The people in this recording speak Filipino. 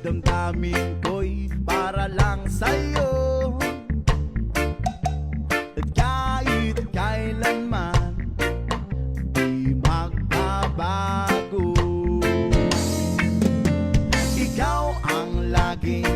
damdamin ko'y para lang sa'yo. At kahit kailanman di magbabago. Ikaw ang laging